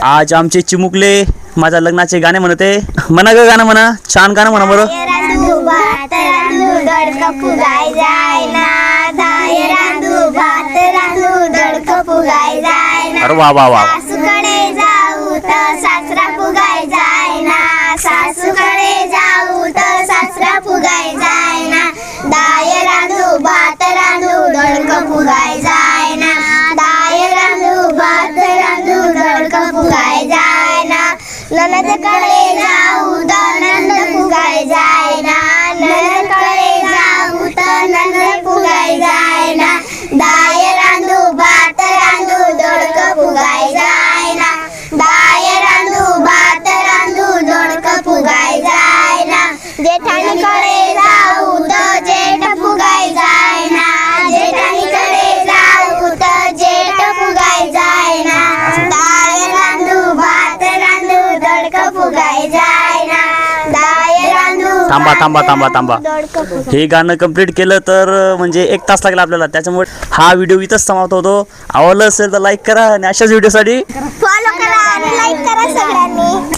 आज आमचे चिमुकले माझ्या लग्नाचे गाणे म्हणते. म्हणा ग गाणं म्हणा, छान गाणं म्हणा बरं. अरे वा वा वा. सासरा फुगाय जाय ना, सासूकडे जाऊ तर सासरा फुगाय जाय ना. दाय रांधू भात रांधू दडक फुगाय जाय ना. दाय रांधू भात रांधू दडक फुगाय जाय ना. ननदकडे जाऊ तर नंद फुगाय जाय ना. ननदकडे जाऊ तर नंद फुगाय जाय ना. दाय रांधू भात रांधू दडक फुगाय जाय ना. दाय रांधू भात रांधू दडक फुगाय जाय ना. जेठाणीकडे जाऊ तर जेठ फुगाय जाय ना. जेठाणीकडे जाऊ तर जेठ फुगाय जाय ना. दाय रांधू भात रांधू दडक फुगाय जाय ना. दाय रांधू थांबा थांबा थांबा थांबा. हे गाणं कंप्लीट केलं तर म्हणजे 1 तास लागला आपल्याला. त्याच्यामुळे हा व्हिडिओ इथंच समाप्त होतो. आवडलं असेल तर लाईक करा आणि अशाच व्हिडिओसाठी फॉलो करा आणि लाईक करा सगळ्यांनी.